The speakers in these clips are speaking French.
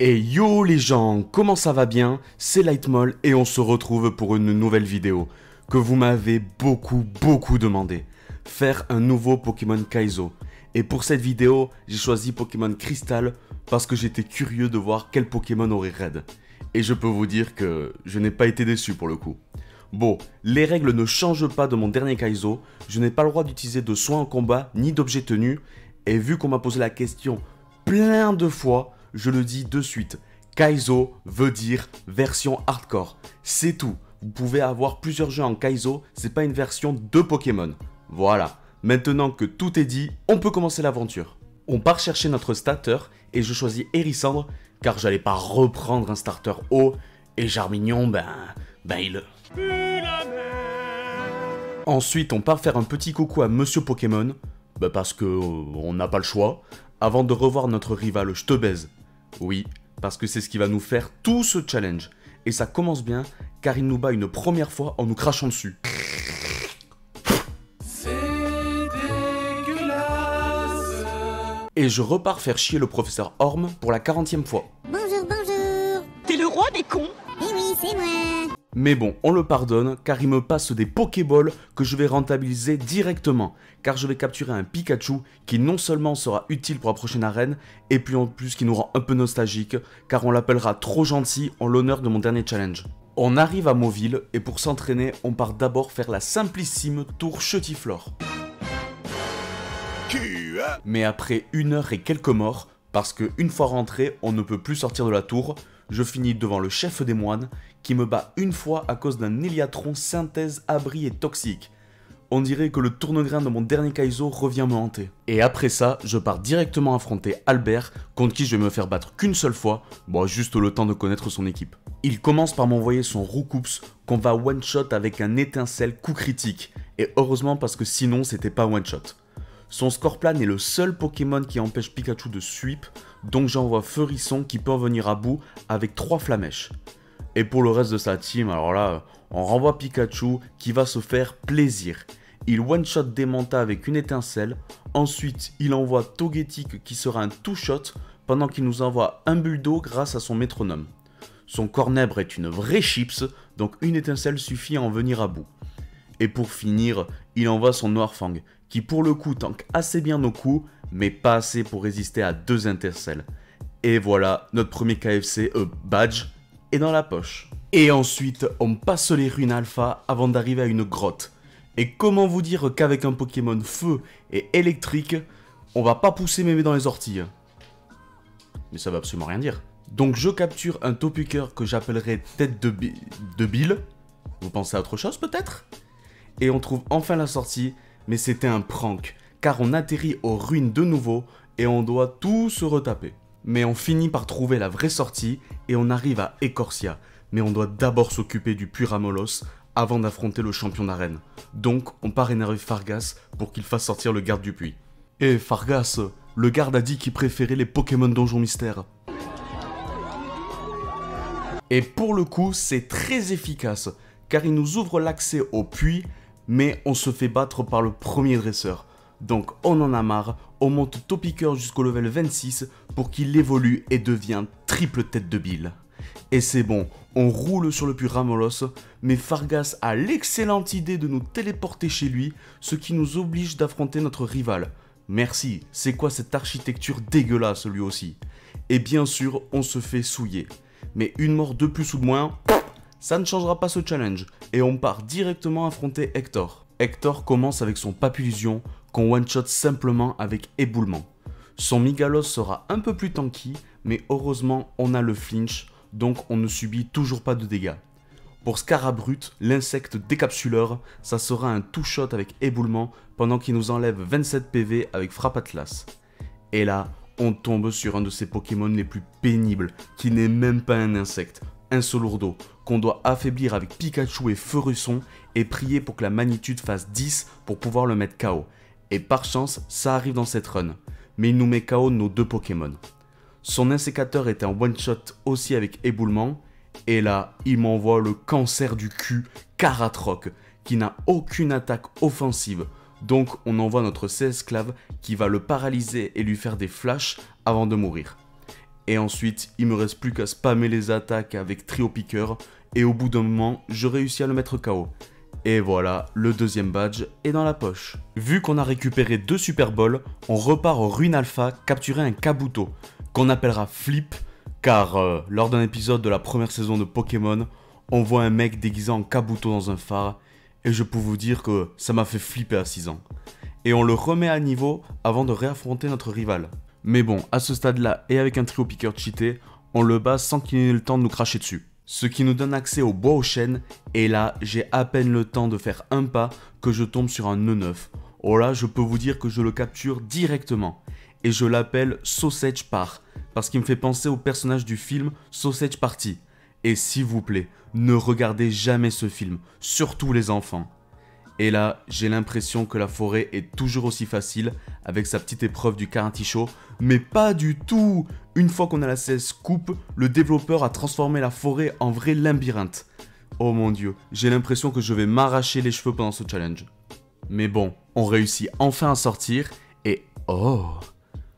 Et yo les gens, comment ça va bien? C'est Lightmall et on se retrouve pour une nouvelle vidéo que vous m'avez beaucoup demandé. Faire un nouveau Pokémon Kaizo. Et pour cette vidéo, j'ai choisi Pokémon Crystal parce que j'étais curieux de voir quel Pokémon aurait raid. Et je peux vous dire que je n'ai pas été déçu pour le coup. Bon, les règles ne changent pas de mon dernier Kaizo, je n'ai pas le droit d'utiliser de soins en combat ni d'objets tenus. Et vu qu'on m'a posé la question plein de fois, je le dis de suite, Kaizo veut dire version hardcore. C'est tout. Vous pouvez avoir plusieurs jeux en Kaizo, c'est pas une version de Pokémon. Voilà. Maintenant que tout est dit, on peut commencer l'aventure. On part chercher notre starter et je choisis Hérissandre car j'allais pas reprendre un starter haut et Jarmignon, il... Ensuite, on part faire un petit coucou à Monsieur Pokémon, parce que on n'a pas le choix, avant de revoir notre rival Je te baise. Oui, parce que c'est ce qui va nous faire tout ce challenge. Et ça commence bien, car il nous bat une première fois en nous crachant dessus. C'est dégueulasse. Et je repars faire chier le professeur Orm pour la 40e fois. Bonjour, bonjour. T'es le roi des cons. Eh oui, c'est moi. Mais bon, on le pardonne, car il me passe des Pokéballs que je vais rentabiliser directement, car je vais capturer un Pikachu qui non seulement sera utile pour la prochaine arène, et puis en plus qui nous rend un peu nostalgique, car on l'appellera Trop Gentil en l'honneur de mon dernier challenge. On arrive à Mauville, et pour s'entraîner, on part d'abord faire la simplissime tour Chetiflore. Mais après 1 heure et quelques morts, parce que une fois rentré, on ne peut plus sortir de la tour, je finis devant le chef des moines qui me bat une fois à cause d'un Héliatron synthèse abri et toxique. On dirait que le tourne-grain de mon dernier Kaizo revient me hanter. Et après ça, je pars directement affronter Albert, contre qui je vais me faire battre qu'une seule fois, juste le temps de connaître son équipe. Il commence par m'envoyer son Roucoups qu'on va one-shot avec un étincelle coup critique, et heureusement parce que sinon c'était pas one-shot. Son Scorplan est le seul Pokémon qui empêche Pikachu de sweep, donc j'envoie Feurisson qui peut en venir à bout avec 3 Flamèches. Et pour le reste de sa team, alors là, on renvoie Pikachu qui va se faire plaisir. Il one-shot Démenta avec une étincelle, ensuite il envoie Togetic qui sera un two-shot pendant qu'il nous envoie un Bulldo grâce à son métronome. Son Cornèbre est une vraie chips, donc une étincelle suffit à en venir à bout. Et pour finir, il envoie son Noirfang, qui pour le coup tank assez bien nos coups, mais pas assez pour résister à 2 intercelles. Et voilà, notre premier KFC badge est dans la poche. Et ensuite, on passe les ruines alpha avant d'arriver à une grotte. Et comment vous dire qu'avec un Pokémon feu et électrique, on va pas pousser mémé dans les orties. Mais ça veut absolument rien dire. Donc je capture un Topuker que j'appellerai tête de Bill. Vous pensez à autre chose peut-être? Et on trouve enfin la sortie, mais c'était un prank, car on atterrit aux ruines de nouveau et on doit tout se retaper. Mais on finit par trouver la vraie sortie et on arrive à Écorcia, mais on doit d'abord s'occuper du Puramolos avant d'affronter le champion d'arène. Donc on part énerver Fargas pour qu'il fasse sortir le garde du puits. Et Fargas, le garde a dit qu'il préférait les Pokémon Donjon Mystère. Et pour le coup, c'est très efficace, car il nous ouvre l'accès au puits, mais on se fait battre par le premier dresseur. Donc on en a marre, on monte Topiqueur jusqu'au level 26 pour qu'il évolue et devienne triple tête de Bill. Et c'est bon, on roule sur le Puramolos, mais Fargas a l'excellente idée de nous téléporter chez lui, ce qui nous oblige d'affronter notre rival. Merci, c'est quoi cette architecture dégueulasse lui aussi? Et bien sûr, on se fait souiller. Mais une mort de plus ou de moins, ça ne changera pas ce challenge, et on part directement affronter Hector. Hector commence avec son Papillusion, qu'on one-shot simplement avec éboulement. Son Migalos sera un peu plus tanky, mais heureusement on a le flinch, donc on ne subit toujours pas de dégâts. Pour Scarabrut, l'insecte décapsuleur, ça sera un two-shot avec éboulement, pendant qu'il nous enlève 27 PV avec Frappe Atlas. Et là, on tombe sur un de ces Pokémon les plus pénibles, qui n'est même pas un insecte, un Solourdo, qu'on doit affaiblir avec Pikachu et Feurisson et prier pour que la magnitude fasse 10 pour pouvoir le mettre KO. Et par chance, ça arrive dans cette run, mais il nous met KO nos 2 Pokémon. Son insécateur est un one-shot aussi avec éboulement, et là, il m'envoie le cancer du cul Karatroc, qui n'a aucune attaque offensive, donc on envoie notre C-esclave qui va le paralyser et lui faire des flashs avant de mourir. Et ensuite, il me reste plus qu'à spammer les attaques avec Trio Piqueur, et au bout d'un moment, je réussis à le mettre KO. Et voilà, le deuxième badge est dans la poche. Vu qu'on a récupéré 2 Super Balls, on repart au Ruine Alpha capturer un Kabuto, qu'on appellera Flip, car lors d'un épisode de la première saison de Pokémon, on voit un mec déguisé en Kabuto dans un phare, et je peux vous dire que ça m'a fait flipper à 6 ans. Et on le remet à niveau avant de réaffronter notre rival. Mais bon, à ce stade-là, et avec un Trio Piqueur cheaté, on le bat sans qu'il ait le temps de nous cracher dessus. Ce qui nous donne accès au bois aux chênes, et là, j'ai à peine le temps de faire un pas que je tombe sur un nœud 9. Oh là, je peux vous dire que je le capture directement. Et je l'appelle Sausage Par, parce qu'il me fait penser au personnage du film Sausage Party. Et s'il vous plaît, ne regardez jamais ce film, surtout les enfants. Et là, j'ai l'impression que la forêt est toujours aussi facile avec sa petite épreuve du Karanticho, mais pas du tout. Une fois qu'on a la 16 coupe, le développeur a transformé la forêt en vrai labyrinthe. Oh mon dieu, j'ai l'impression que je vais m'arracher les cheveux pendant ce challenge. Mais bon, on réussit enfin à sortir et oh,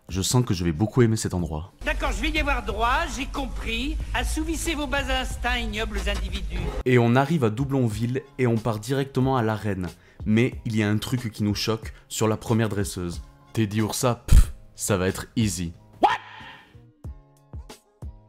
je sens que je vais beaucoup aimer cet endroit. D'accord, je vais y avoir droit, j'ai compris. Assouvissez vos bas instincts, ignobles individus. Et on arrive à Doublonville et on part directement à l'arène. Mais il y a un truc qui nous choque sur la première dresseuse. Teddy Ursa, ça va être easy.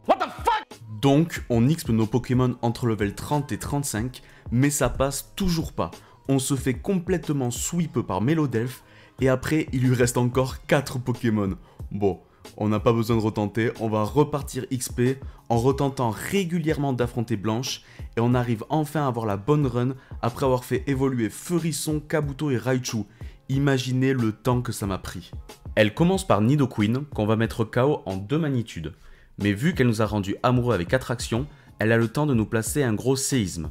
What the fuck? Donc, on XP nos Pokémon entre level 30 et 35, mais ça passe toujours pas. On se fait complètement sweep par Melodelph, et après, il lui reste encore 4 Pokémon. Bon, on n'a pas besoin de retenter, on va repartir XP en retentant régulièrement d'affronter Blanche, et on arrive enfin à avoir la bonne run après avoir fait évoluer Feurisson, Kabuto et Raichu. Imaginez le temps que ça m'a pris. Elle commence par Nidoqueen, qu'on va mettre KO en 2 magnitudes. Mais vu qu'elle nous a rendu amoureux avec attraction, elle a le temps de nous placer un gros séisme.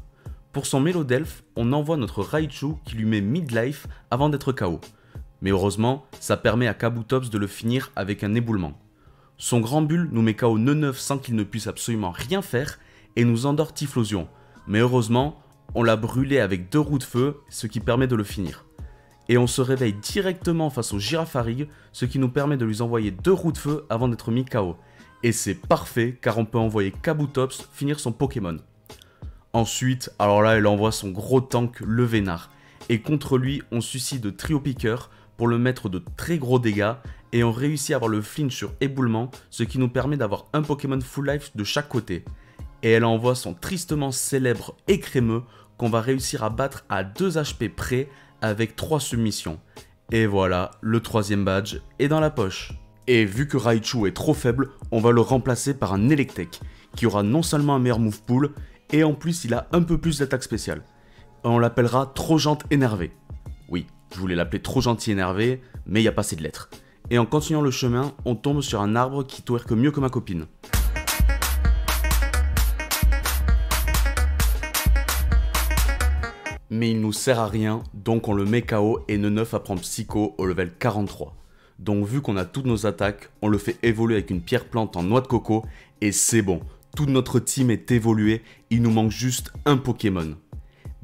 Pour son Melodelph, on envoie notre Raichu qui lui met midlife avant d'être KO. Mais heureusement, ça permet à Kabutops de le finir avec un éboulement. Son grand bulle nous met KO nœud 9 sans qu'il ne puisse absolument rien faire et nous endort Typhlosion. Mais heureusement, on l'a brûlé avec 2 roues de feu, ce qui permet de le finir. Et on se réveille directement face au Girafarig, ce qui nous permet de lui envoyer 2 roues de feu avant d'être mis KO. Et c'est parfait car on peut envoyer Kabutops finir son Pokémon. Ensuite, alors là elle envoie son gros tank le Vénard. Et contre lui on suicide Trio Piqueur pour le mettre de très gros dégâts. Et on réussit à avoir le flinch sur éboulement, ce qui nous permet d'avoir un Pokémon full life de chaque côté. Et elle envoie son tristement célèbre Écrémeux qu'on va réussir à battre à 2 HP près avec 3 submissions. Et voilà, le 3ème badge est dans la poche. Et vu que Raichu est trop faible, on va le remplacer par un Electek, qui aura non seulement un meilleur move pool, et en plus il a un peu plus d'attaque spéciale. On l'appellera Trojante énervé. Oui, je voulais l'appeler Trop gentil énervé, mais il n'y a pas assez de lettres. Et en continuant le chemin, on tombe sur un arbre qui twerk mieux que ma copine. Mais il nous sert à rien, donc on le met KO et nœud 9 apprend Psycho au level 43. Donc vu qu'on a toutes nos attaques, on le fait évoluer avec une pierre plante en noix de coco, et c'est bon, toute notre team est évoluée, il nous manque juste un Pokémon.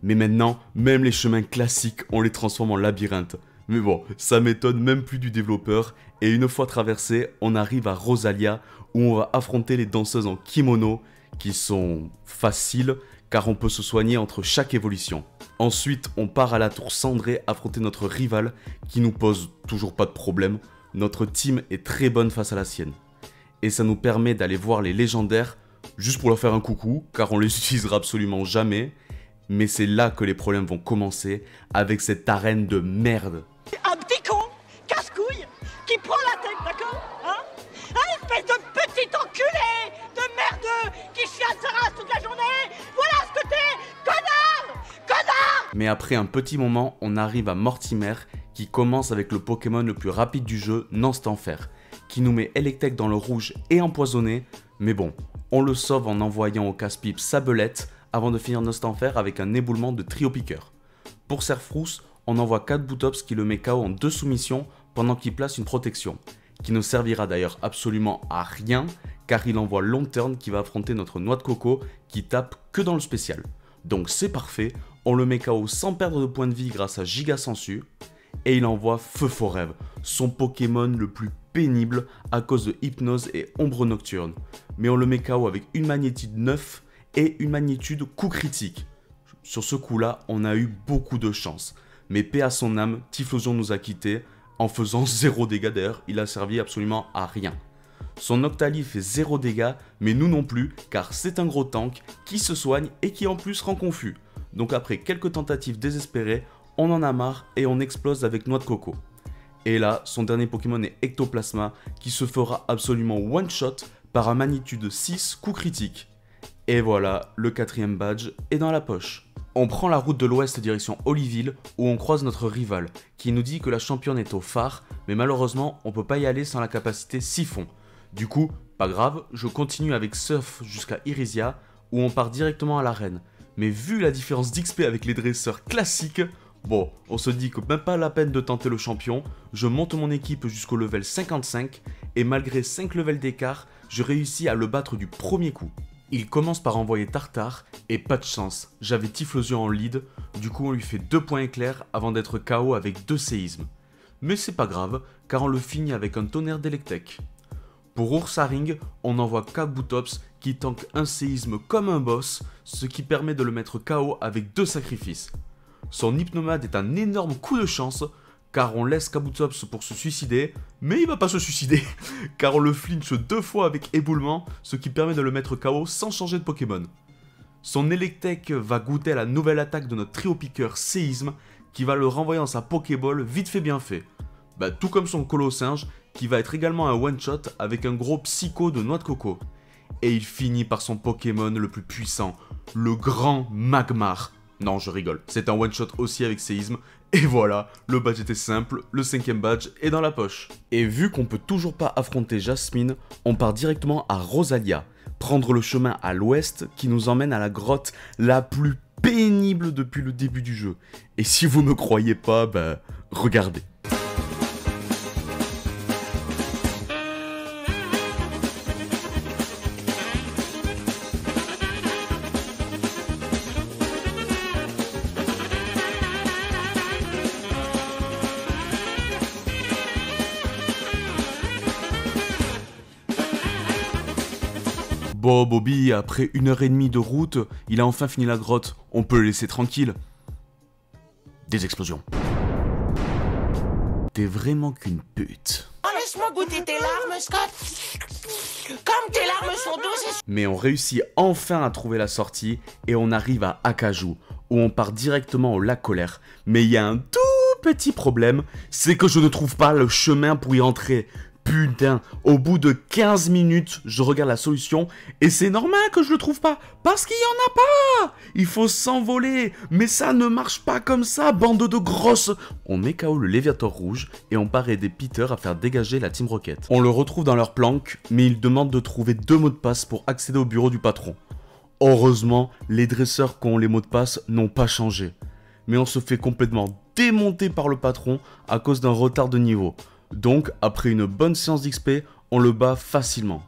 Mais maintenant, même les chemins classiques, on les transforme en labyrinthe. Mais bon, ça m'étonne même plus du développeur, et une fois traversé, on arrive à Rosalia, où on va affronter les danseuses en kimono, qui sont faciles, car on peut se soigner entre chaque évolution. Ensuite, on part à la tour cendrée affronter notre rival, qui nous pose toujours pas de problème. Notre team est très bonne face à la sienne. Et ça nous permet d'aller voir les légendaires, juste pour leur faire un coucou, car on les utilisera absolument jamais. Mais c'est là que les problèmes vont commencer, avec cette arène de merde. Un petit con, casse-couille, qui prend la tête, d'accord, hein? Un espèce de petit enculé, de merdeux, qui chiale sa race toute la journée. Voilà ce que t'es, connard, connard. Mais après un petit moment, on arrive à Mortimer, qui commence avec le Pokémon le plus rapide du jeu, Nanstanfer, qui nous met Electek dans le rouge et empoisonné, mais bon, on le sauve en envoyant au casse-pipe Sabelette, avant de finir Nanstanfer avec un éboulement de Trio Piqueur. Pour Serfrousse, on envoie Kabutops qui le met KO en 2 soumissions pendant qu'il place une protection, qui ne servira d'ailleurs absolument à rien, car il envoie Longturn qui va affronter notre noix de coco qui tape que dans le spécial. Donc c'est parfait, on le met KO sans perdre de points de vie grâce à Giga Sensu, et il envoie Feu Faux Rêve, son Pokémon le plus pénible à cause de hypnose et ombre nocturne. Mais on le met KO avec une magnitude 9 et une magnitude coup critique. Sur ce coup-là, on a eu beaucoup de chance. Mais paix à son âme, Typhlosion nous a quittés en faisant 0 dégâts. D'ailleurs, il a servi absolument à rien. Son Octali fait 0 dégâts, mais nous non plus, car c'est un gros tank qui se soigne et qui en plus rend confus. Donc après quelques tentatives désespérées, on en a marre et on explose avec Noix de Coco. Et là, son dernier Pokémon est Ectoplasma, qui se fera absolument one-shot par un magnitude 6 coup critique. Et voilà, le 4ème badge est dans la poche. On prend la route de l'ouest direction Oliville, où on croise notre rival, qui nous dit que la championne est au phare, mais malheureusement, on peut pas y aller sans la capacité Siphon. Du coup, pas grave, je continue avec Surf jusqu'à Irisia, où on part directement à l'arène. Mais vu la différence d'XP avec les dresseurs classiques, bon, on se dit que même pas la peine de tenter le champion, je monte mon équipe jusqu'au level 55, et malgré 5 levels d'écart, je réussis à le battre du premier coup. Il commence par envoyer Tartare, et pas de chance, j'avais Typhlosion en lead, du coup on lui fait 2 points éclairs avant d'être KO avec 2 séismes. Mais c'est pas grave, car on le finit avec un tonnerre d'Electek. Pour Ursaring, on envoie Kabutops qui tank un séisme comme un boss, ce qui permet de le mettre KO avec 2 sacrifices. Son Hypnomade est un énorme coup de chance, car on laisse Kabutops pour se suicider, mais il va pas se suicider, car on le flinch 2 fois avec éboulement, ce qui permet de le mettre KO sans changer de Pokémon. Son Electek va goûter à la nouvelle attaque de notre trio piqueur Séisme, qui va le renvoyer dans sa Pokéball vite fait bien fait. Tout comme son Colossinge, qui va être également un one-shot avec un gros psycho de Noix de Coco. Et il finit par son Pokémon le plus puissant, le grand Magmar. Non, je rigole, c'est un one-shot aussi avec séisme. Et voilà, le badge était simple, le 5ème badge est dans la poche. Et vu qu'on peut toujours pas affronter Jasmine, on part directement à Rosalia, prendre le chemin à l'ouest qui nous emmène à la grotte la plus pénible depuis le début du jeu. Et si vous me croyez pas, regardez. Bon, Bobby, après 1h30 de route, il a enfin fini la grotte. On peut le laisser tranquille. Des explosions. T'es vraiment qu'une pute. Oh, laisse-moi goûter tes larmes, Scott. Comme tes larmes sont douces. Mais on réussit enfin à trouver la sortie et on arrive à Akaju, où on part directement au lac Colère. Mais il y a un tout petit problème, c'est que je ne trouve pas le chemin pour y entrer. Putain, au bout de 15 minutes, je regarde la solution et c'est normal que je le trouve pas, parce qu'il y en a pas. Il faut s'envoler, mais ça ne marche pas comme ça, bande de grosses. On met KO le Léviator rouge et on part aider Peter à faire dégager la Team Rocket. On le retrouve dans leur planque, mais il demande de trouver 2 mots de passe pour accéder au bureau du patron. Heureusement, les dresseurs qui ont les mots de passe n'ont pas changé. Mais on se fait complètement démonter par le patron à cause d'un retard de niveau. Donc, après une bonne séance d'XP, on le bat facilement.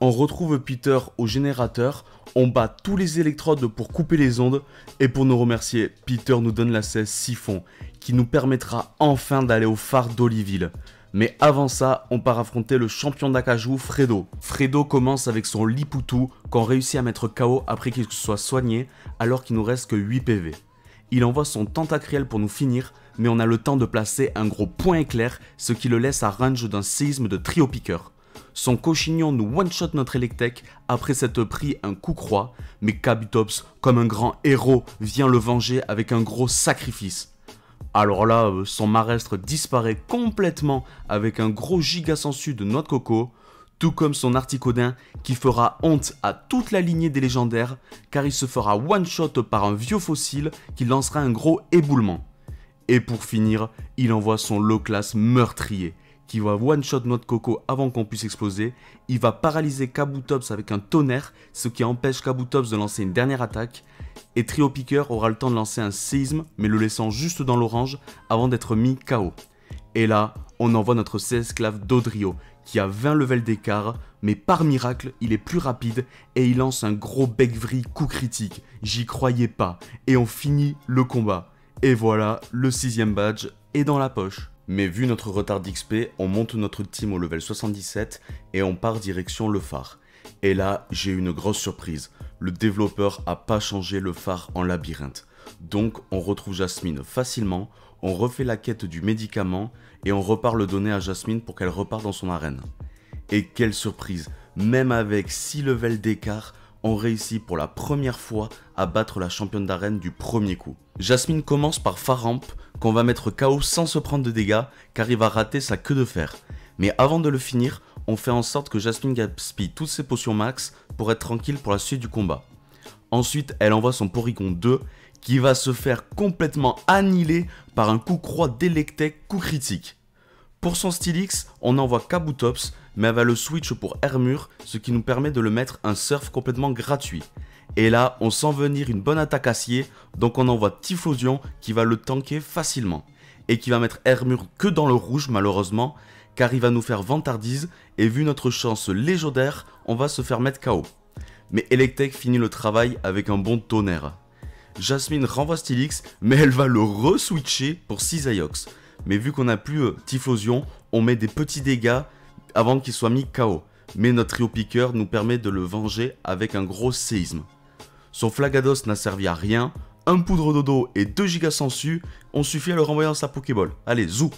On retrouve Peter au générateur, on bat tous les électrodes pour couper les ondes, et pour nous remercier, Peter nous donne la 16 Siphon, qui nous permettra enfin d'aller au phare d'Oliville. Mais avant ça, on part affronter le champion d'Akaju, Fredo. Fredo commence avec son Liputu, qu'on réussit à mettre KO après qu'il soit soigné, alors qu'il nous reste que 8 PV. Il envoie son Tentacriel pour nous finir, mais on a le temps de placer un gros point éclair, ce qui le laisse à range d'un séisme de trio piqueur. Son Cochignon nous one-shot notre Electek après s'être pris un coup croix, mais Kabutops, comme un grand héros, vient le venger avec un gros sacrifice. Alors là, son Marestre disparaît complètement avec un gros giga sensu de Noix de Coco, tout comme son Articodin qui fera honte à toute la lignée des légendaires, car il se fera one-shot par un vieux fossile qui lancera un gros éboulement. Et pour finir, il envoie son low class meurtrier, qui va one-shot Noix de Coco avant qu'on puisse exploser. Il va paralyser Kabutops avec un tonnerre, ce qui empêche Kabutops de lancer une dernière attaque. Et Trio Piqueur aura le temps de lancer un séisme, mais le laissant juste dans l'orange avant d'être mis KO. Et là, on envoie notre C-esclave Dodrio, qui a 20 levels d'écart, mais par miracle, il est plus rapide et il lance un gros bec-vrille coup critique. J'y croyais pas. Et on finit le combat. Et voilà, le 6ème badge est dans la poche. Mais vu notre retard d'XP, on monte notre team au level 77 et on part direction le phare. Et là, j'ai une grosse surprise. Le développeur a pas changé le phare en labyrinthe. Donc on retrouve Jasmine facilement, on refait la quête du médicament et on repart le donner à Jasmine pour qu'elle reparte dans son arène. Et quelle surprise, même avec 6 levels d'écart, on réussit pour la première fois à battre la championne d'arène du premier coup. Jasmine commence par Faramp qu'on va mettre KO sans se prendre de dégâts car il va rater sa queue de fer. Mais avant de le finir, on fait en sorte que Jasmine gaspille toutes ses potions max pour être tranquille pour la suite du combat. Ensuite, elle envoie son Porygon 2 qui va se faire complètement annihiler par un coup croix d'Electek coup critique. Pour son Steelix, on envoie Kabutops, mais elle va le switch pour Armure, ce qui nous permet de le mettre un surf complètement gratuit. Et là, on sent venir une bonne attaque acier, donc on envoie Typhlosion qui va le tanker facilement. Et qui va mettre Armure que dans le rouge malheureusement, car il va nous faire Vantardise, et vu notre chance légendaire, on va se faire mettre KO. Mais Electek finit le travail avec un bon tonnerre. Jasmine renvoie Steelix, mais elle va le re-switcher pour Cisaiox. Mais vu qu'on n'a plus Typhlosion, on met des petits dégâts avant qu'il soit mis KO. Mais notre trio piqueur nous permet de le venger avec un gros séisme. Son Flagados n'a servi à rien, un poudre dodo et 2 gigas sensu ont suffi à le renvoyer dans sa Pokéball. Allez, zou!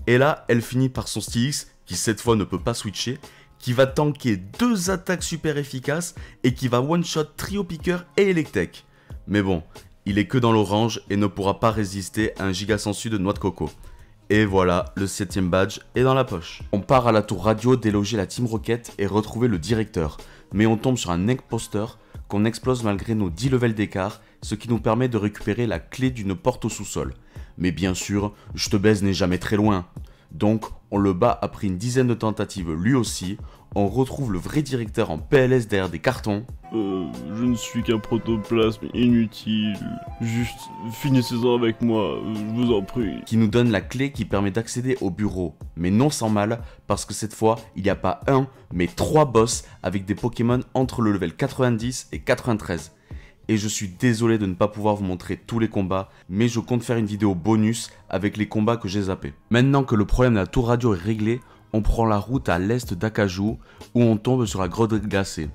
Et là, elle finit par son Steelix, qui cette fois ne peut pas switcher, qui va tanker 2 attaques super efficaces et qui va one-shot trio piqueur et Electek. Mais bon, il est que dans l'orange et ne pourra pas résister à un giga sensu de noix de coco. Et voilà, le 7ème badge est dans la poche. On part à la tour radio déloger la Team Rocket et retrouver le directeur. Mais on tombe sur un imposteur qu'on explose malgré nos 10 levels d'écart, ce qui nous permet de récupérer la clé d'une porte au sous-sol. Mais bien sûr, je te baise n'est jamais très loin. Donc, on le bat après une dizaine de tentatives lui aussi. On retrouve le vrai directeur en PLS derrière des cartons. Je ne suis qu'un protoplasme inutile. Juste, finissez-en avec moi, je vous en prie. Qui nous donne la clé qui permet d'accéder au bureau. Mais non sans mal, parce que cette fois, il n'y a pas un, mais 3 boss avec des Pokémon entre le level 90 et 93. Et je suis désolé de ne pas pouvoir vous montrer tous les combats, mais je compte faire une vidéo bonus avec les combats que j'ai zappés. Maintenant que le problème de la tour radio est réglé, on prend la route à l'est d'Akaju, où on tombe sur la grotte glacée.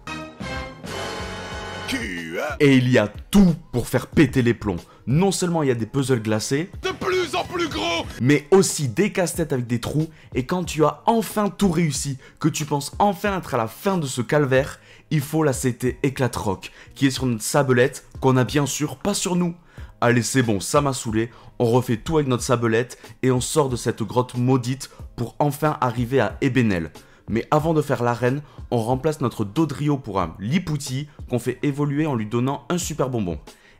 Et il y a tout pour faire péter les plombs. Non seulement il y a des puzzles glacés, de plus en plus gros, mais aussi des casse-têtes avec des trous. Et quand tu as enfin tout réussi, que tu penses enfin être à la fin de ce calvaire, il faut la CT Éclate-Rock, qui est sur notre sabelette, qu'on a bien sûr pas sur nous. Allez, c'est bon, ça m'a saoulé, on refait tout avec notre sabelette et on sort de cette grotte maudite pour enfin arriver à Ebenel. Mais avant de faire l'arène, on remplace notre Dodrio pour un Lipouti qu'on fait évoluer en lui donnant un super bonbon.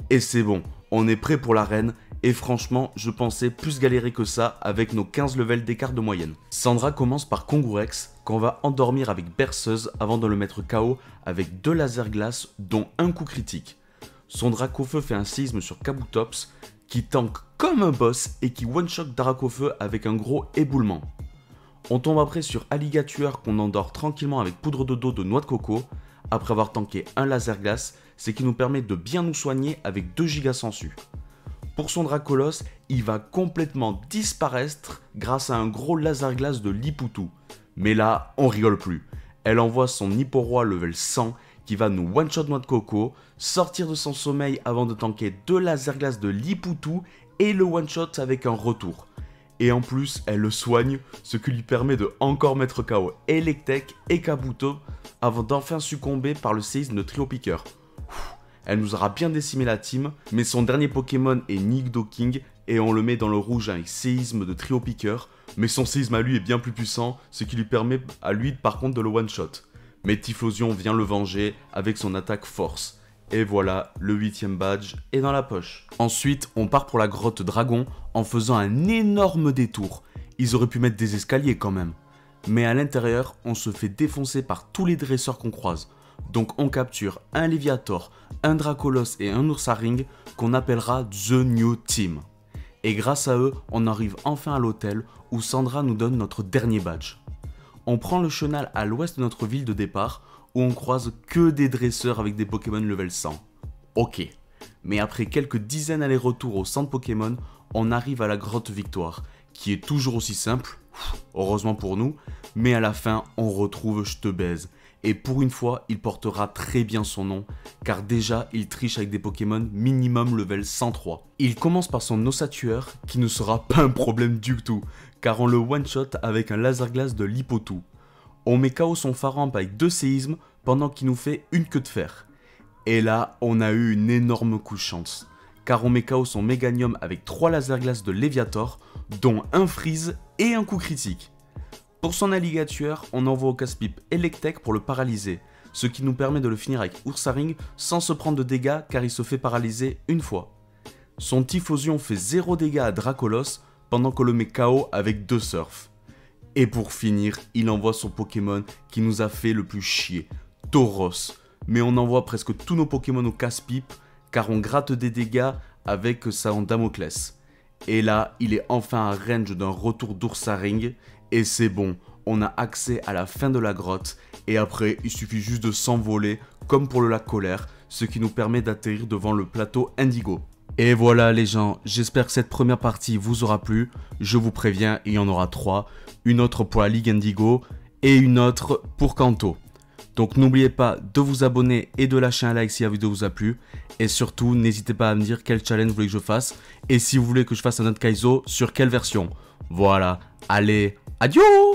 Et c'est bon, on est prêt pour l'arène et franchement, je pensais plus galérer que ça avec nos 15 levels d'écart de moyenne. Sandra commence par Kongourex qu'on va endormir avec Berceuse avant de le mettre KO avec 2 lasers glace dont un coup critique. Son Dracofeu fait un séisme sur Kabutops qui tank comme un boss et qui one-shot Dracofeu avec un gros éboulement. On tombe après sur Alligatueur qu'on endort tranquillement avec poudre de dos de noix de coco. Après avoir tanké un laser glace, ce qui nous permet de bien nous soigner avec 2 gigas sensu. Pour son Dracolos, il va complètement disparaître grâce à un gros laser glace de Lipoutou. Mais là, on rigole plus. Elle envoie son Hipporoi level 100 qui va nous one-shot noix de coco, sortir de son sommeil avant de tanker 2 laser glace de Lipoutou et le one-shot avec un retour. Et en plus, elle le soigne, ce qui lui permet de encore mettre KO Electek et Kabuto avant d'enfin succomber par le séisme de Trio Piqueur. Elle nous aura bien décimé la team, mais son dernier Pokémon est Nidoking et on le met dans le rouge avec séisme de Trio Piqueur, mais son séisme à lui est bien plus puissant, ce qui lui permet à lui par contre de le one-shot. Mais Typhlosion vient le venger avec son attaque force. Et voilà, le 8ème badge est dans la poche. Ensuite, on part pour la grotte dragon en faisant un énorme détour. Ils auraient pu mettre des escaliers quand même. Mais à l'intérieur, on se fait défoncer par tous les dresseurs qu'on croise. Donc on capture un Léviator, un Dracolos et un Ursaring qu'on appellera The New Team. Et grâce à eux, on arrive enfin à l'hôtel où Sandra nous donne notre dernier badge. On prend le chenal à l'ouest de notre ville de départ où on croise que des dresseurs avec des Pokémon level 100. Ok, mais après quelques dizaines allers-retours au centre Pokémon, on arrive à la grotte Victoire, qui est toujours aussi simple, heureusement pour nous, mais à la fin on retrouve Je te baise. Et pour une fois, il portera très bien son nom, car déjà il triche avec des Pokémon minimum level 103. Il commence par son Ossatueur, qui ne sera pas un problème du tout, car on le one-shot avec un laser glace de l'Hipotou. On met KO son Faramp avec 2 séismes, pendant qu'il nous fait une queue de fer. Et là, on a eu une énorme coup de chance, car on met KO son Méganium avec 3 laser glace de Léviator, dont un freeze et un coup critique. Pour son Alligatueur, on envoie au casse-pipe Electek pour le paralyser, ce qui nous permet de le finir avec Ursaring sans se prendre de dégâts car il se fait paralyser une fois. Son Typhlosion fait 0 dégâts à Dracolos pendant qu'on le met KO avec 2 surfs. Et pour finir, il envoie son Pokémon qui nous a fait le plus chier, Tauros. Mais on envoie presque tous nos Pokémon au casse-pipe car on gratte des dégâts avec sa Damoclès. Et là, il est enfin à range d'un retour d'Ursaring. Et c'est bon, on a accès à la fin de la grotte, et après il suffit juste de s'envoler, comme pour le lac Colère, ce qui nous permet d'atterrir devant le plateau Indigo. Et voilà les gens, j'espère que cette première partie vous aura plu, je vous préviens, il y en aura 3, une autre pour la Ligue Indigo, et une autre pour Kanto. Donc n'oubliez pas de vous abonner et de lâcher un like si la vidéo vous a plu, et surtout n'hésitez pas à me dire quel challenge vous voulez que je fasse, et si vous voulez que je fasse un autre Kaizo, sur quelle version. Voilà, allez, adios!